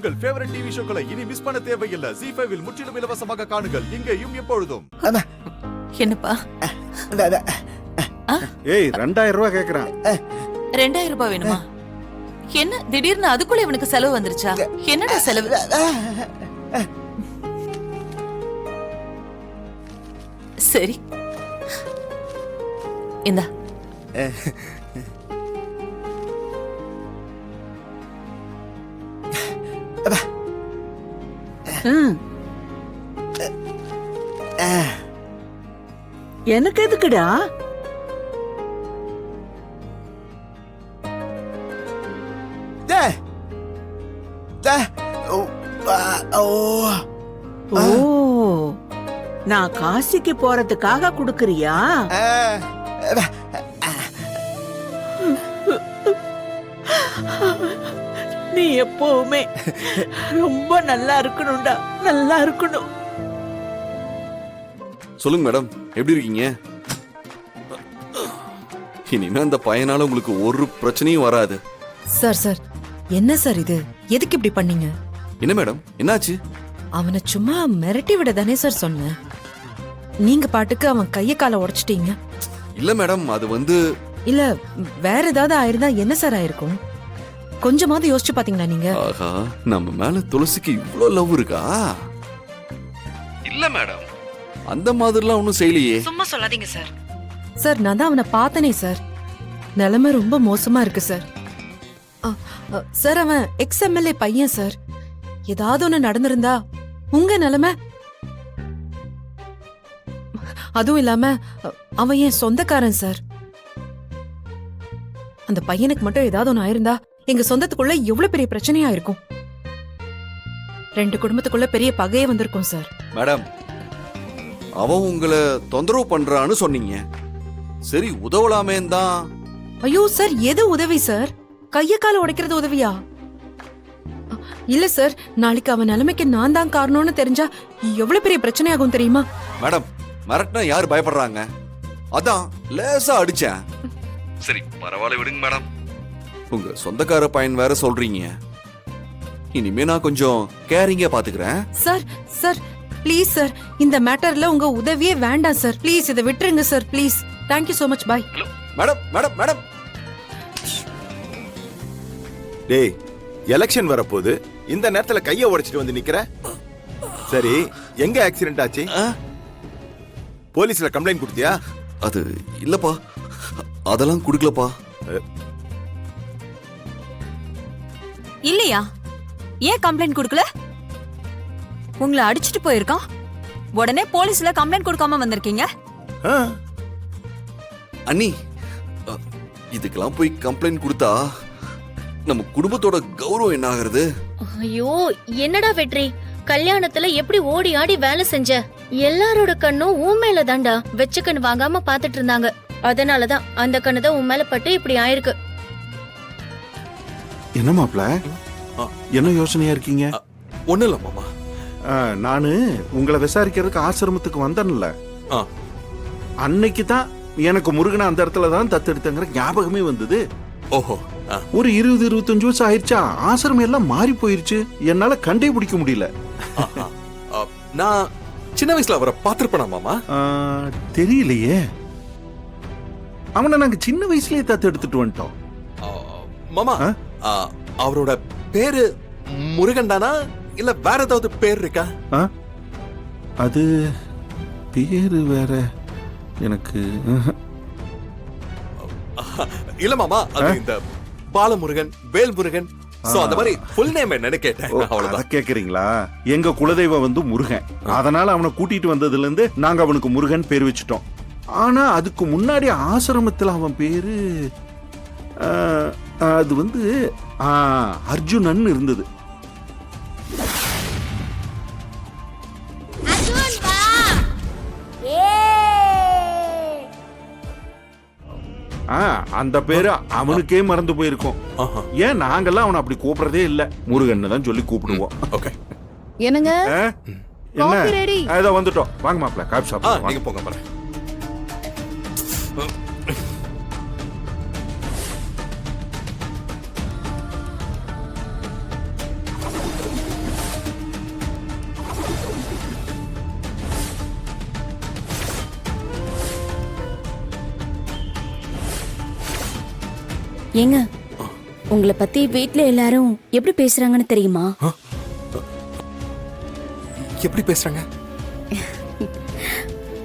உங்கள் favourite TV ஷோக்களை இனி miss பண்ண தேவையில்லை. ZEE5 இல் முற்றிலும் இலவசமாக காணுங்கள். இங்கேயும் எப்பொழுதும். என்னப்பா? ஏய் 2000 ரூபாய் கேக்குறான். 2000 ரூபாய் வேணுமா? என்ன திடீர்னு அதுக்குள்ள இவனுக்கு செலவு வந்துருச்சா? என்னடா செலவு? சரி இந்தா. எனக்கு எதுக்குடா? ஓ, நான் காசிக்கு போறதுக்காக குடுக்கறியா? நீ எப்பவுமே ரொம்ப நல்லா இருக்கணும்டா, நல்லா இருக்கணும். சொல்லுங்க மேடம், எப்படி இருக்கீங்க? இனிமே அந்த பையனால உங்களுக்கு ஒரு பிரச்சனையும் வராது. சார் என்ன சார் இது? எதுக்கு இப்படி பண்ணீங்க? என்ன மேடம், என்னாச்சு? அவனை சும்மா மிரட்டி விட தானே சார் சொன்னேன். நீங்க பாட்டுக்கு அவன் கைய காலை உடைச்சிட்டீங்க. இல்ல மேடம், அது வந்து இல்ல வேற ஏதாவது ஆயிருந்தா என்ன சார் ஆயிருக்கும்? கொஞ்சமாவது யோசிச்சு பாத்தீங்களா நீங்க? ஆஹா, நம்ம மேல துளசிக்கு இவ்ளோ லவ் இருக்கா? இல்ல மேடம், அந்த மாதிரிலாம் ஒண்ணும் செய்யலையே. சும்மா சொல்லாதீங்க சார். சார் நான் தான் அவனை பார்த்தனே சார். நிலைமை ரொம்ப மோசமா இருக்கு சார். சார் அவன் XMLA பையன் சார். ஏதாவது ஒண்ணு நடந்திருந்தா உங்க நிலைமை. அதுவும் இல்லாம அவன் என் சொந்தக்காரன் சார். அந்த பையனுக்கு மட்டும் ஏதாவது ஒண்ணு ஆயிருந்தா எங்க சொந்தத்துக்குள்ள எவ்வளவு பெரிய பிரச்சனையா இருக்கும். 2 குடும்பத்துக்குள்ள பெரிய பகையே வந்திருக்கும் சார். மேடம், அவன் உங்களை தொந்தரவு பண்றான்னு சொன்னீங்க. சரி உதவலாமே தான். ஐயோ சார், எது உதவி சார்? கைய கால உடைக்கிறது உதவியா? இல்ல சார், நாளைக்கு அவன் நிலைமைக்கு நான் தான் காரணம்னு தெரிஞ்சா எவ்வளவு பெரிய பிரச்சனை ஆகும் தெரியுமா? மேடம், மிரட்டினா யாரு பயப்படுறாங்க? அதான் லேசா அடிச்சேன். சரி பரவாயில்ல, விடுங்க மேடம். உங்க சொந்தக்கார பையன் வேற சொல்றீங்க. இனிமே நான் கொஞ்சம் கேரிங்கா பாத்துக்கிறேன். சார் சார் ப்ளீஸ் சார், இந்த மேட்டர்ல உங்க உதவியே வேண்டாம் சார். ப்ளீஸ் இதை விட்டுருங்க sir, please. Thank you so much, bye. Madam madam madam. டேய், எலெக்ஷன் வரப்போகுது, இந்த நேரத்துல கைய உடைச்சிட்டு வந்து நிக்கிற. சரி, எங்க ஆக்சிடென்ட் ஆச்சு? போலீஸ்ல கம்ப்ளைண்ட் கொடுத்தியா? அது இல்லப்பா, அதெல்லாம் குடுக்கலப்பா. இல்லையா? ஏன் கம்ப்ளைண்ட் கொடுக்கல? உங்களை அடிச்சிட்டு போயிருக்கான், உடனே போலீஸ்ல கம்ப்ளைண்ட் கொடுக்காம வந்திருக்கீங்க. அண்ணி, இதுக்கெல்லாம் போய் கம்ப்ளைண்ட் கொடுத்தா நம்ம குடும்பத்தோட கௌரவம் என்ன ஆகுறது? ஐயோ, என்னடா வெற்றி, கல்யாணத்துல எப்படி ஓடி ஆடி வேலை செஞ்ச? எல்லாரோட கண்ணும் உன் மேல தாண்டா. வெச்ச கண்ணு வாங்காம பாத்துட்டு இருந்தாங்க. அதனாலதான் அந்த கண்ணு தான் உன் மேல பட்டு இப்படி ஆயிருக்கு. என்ன மாப்ள, என்ன யோசனையா இருக்கீங்க? ஒண்ணு இல்ல மாமா, நானு உங்களை விசாரிக்கிறதுக்கு ஆசிரமத்துக்கு வந்தேன்ல, அன்னைக்கு தான் எனக்கு முருகனை அந்த இடத்துல தான் தத்தெடுத்தங்கிற ஞாபகமே வந்தது. ஓஹோ, ஒரு 20-25 வருஷம் ஆயிடுச்சா, ஆசிரமம் எல்லாம் மாறி போயிருச்சு. என்னால கண்டே பிடிக்க முடியல. நான் சின்ன வயசுல அவரை பாத்திருப்பேனா மாமா? தெரியலையே. அவனை நாங்க சின்ன வயசுலயே தத்தெடுத்துட்டு வந்துட்டோம் மாமா. அவரோட பேரு முருகன் தானா, இல்ல வேற ஏதாவது பேர் இருக்கா? அது பேரு வேற எனக்கு இல்ல மாமா, அது இந்த பாலமுருகன், வேல்முருகன், சோ அந்த மாதிரி ஃபுல் நேம் என்னன்னு கேட்டேன். அவ்வளவுதான். கேக்குறீங்களா? எங்க குலதெய்வம் வந்து முருகன். அதனால அவனை கூட்டிட்டு வந்ததுல இருந்து நாங்க அவனுக்கு முருகன் பேர் வச்சுட்டோம். ஆனா அதுக்கு முன்னாடி ஆசிரமத்துல அவன் பேரு அது வந்து அர்ஜுனன் இருந்தது. அந்த பேரு அவனுக்கே மறந்து போயிருக்கும். ஏன் நாங்கெல்லாம் அவனை அப்படி கூப்பிடுறதே இல்ல, முருகன் தான் சொல்லி கூப்பிடுவோம். ஓகே, என்னங்க? என்ன ஏதோ வந்துட்டோம். வாங்க மாப்ள, காபி சாப்பிடுவோம். நீங்க போங்க பாரு. ஏங்க உங்களை பத்தி வீட்ல எல்லாரும் எப்படி பேசுறாங்கன்னு தெரியுமா? எப்படி பேசுறாங்க?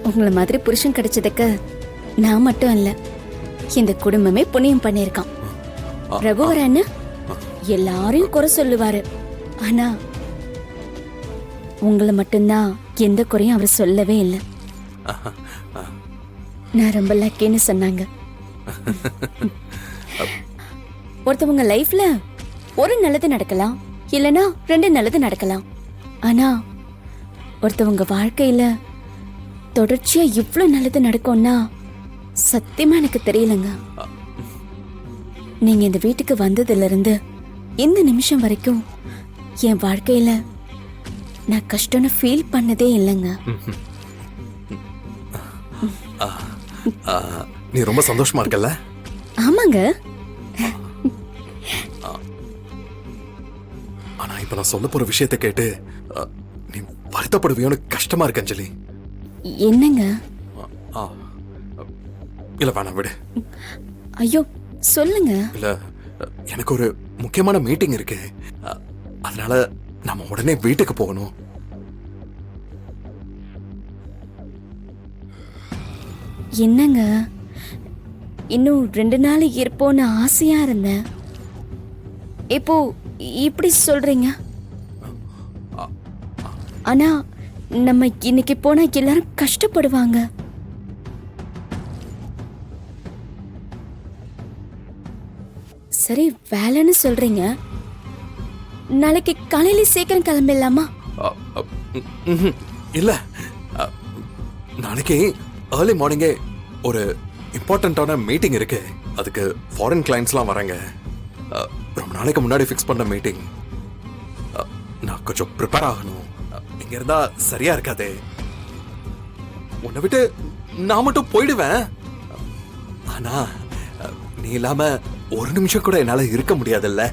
உங்களை மாதிரி புருஷன் கிடைச்சதுக்கு நான் மட்டும் இல்ல, இந்த குடும்பமே புண்ணியம் பண்ணிருக்கான். ரகுவரன் எல்லாரையும் குறை சொல்லுவாரு, ஆனா உங்களை மட்டும்தான் எந்த குறையும் அவர் சொல்லவே இல்லை. நான் ரொம்ப லக்கின்னு சொன்னாங்க. ஒருத்தவங்க லைஃப்ல ஒரு நல்லது நடக்கலாம், இல்லனா 2 நல்லது நடக்கலாம். ஆனா ஒருத்தவங்க வாழ்க்கையில தொடர்ச்சியா இவ்ளோ நல்லது நடக்கும்னா சத்தியமா எனக்கு தெரியலங்க. நீங்க இந்த வீட்டுக்கு வந்ததுல இருந்து இந்த நிமிஷம் வரைக்கும் என் வாழ்க்கையில நான் கஷ்டம்னு ஃபீல் பண்ணதே இல்லைங்க. நீ ரொம்ப சந்தோஷமா இருக்கல்ல? ஆமாங்க. ஆனா இப்ப நான் சொல்ல போற விஷயத்தை கேட்டு நீ வருத்தப்படுவியோன்னு கஷ்டமா இருக்கு அஞ்சலி. என்னங்க? இல்ல வேணாம் விடு. ஐயோ சொல்லுங்க. இல்ல எனக்கு ஒரு முக்கியமான மீட்டிங் இருக்கு, அதனால நாம உடனே வீட்டுக்கு போகணும். என்னங்க இன்னும் 2 நாள் இருப்போன்னு ஆசையா இருந்தேன், இப்போ இப்படி சொல்றீங்க. ஆனா நம்ம இன்னைக்கு போனா எல்லாரும் கஷ்டப்படுவாங்க. சரி வேலைன்னு சொல்றீங்க, நாளைக்கு காலையில சீக்கிரம் கிளம்பிடலாமா? இல்ல நாளைக்கு ஏர்லி மார்னிங்கே ஒரு இம்பார்ட்டன்டான மீட்டிங் இருக்கு. அதுக்கு ஃபாரின் கிளைண்ட்ஸ்லாம் வராங்க. ரொம்ப நாளைக்கு முன்னாடி ஃபிக்ஸ் பண்ண மீட்டிங். நான் கொஞ்சம் ப்ரிப்பேர் ஆகணும். இங்க இருந்தா சரியா இருக்காதே. உன்னை விட்டு நான் மட்டும் போயிடுவேன், ஆனா நீ இல்லாம ஒரு நிமிஷம் கூட என்னால இருக்க முடியாதுல்ல.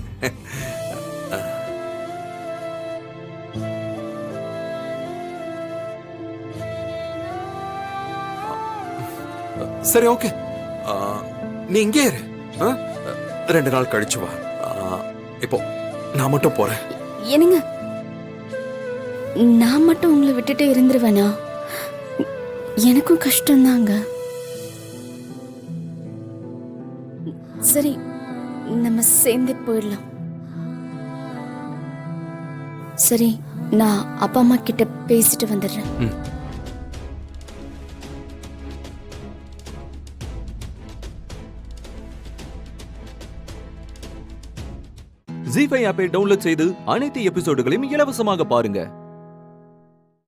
சரி ஓகே, நீ இங்கே இரு. 2 நாள் கழிச்சு வா. இப்போ நான் மட்டும் போறேன். என்னங்க நான் மட்டும் உங்களை விட்டுட்டு இருந்துருவேனா? எனக்கும் கஷ்டம்தாங்க. சரி நம்ம சேர்ந்து போயிடலாம். சரி நான் அப்பா அம்மா கிட்ட பேசிட்டு வந்துடுறேன். ஜீ5 ஆப்பை டவுன்லோட் செய்து அனைத்து எபிசோடுகளையும் இலவசமாக பாருங்க.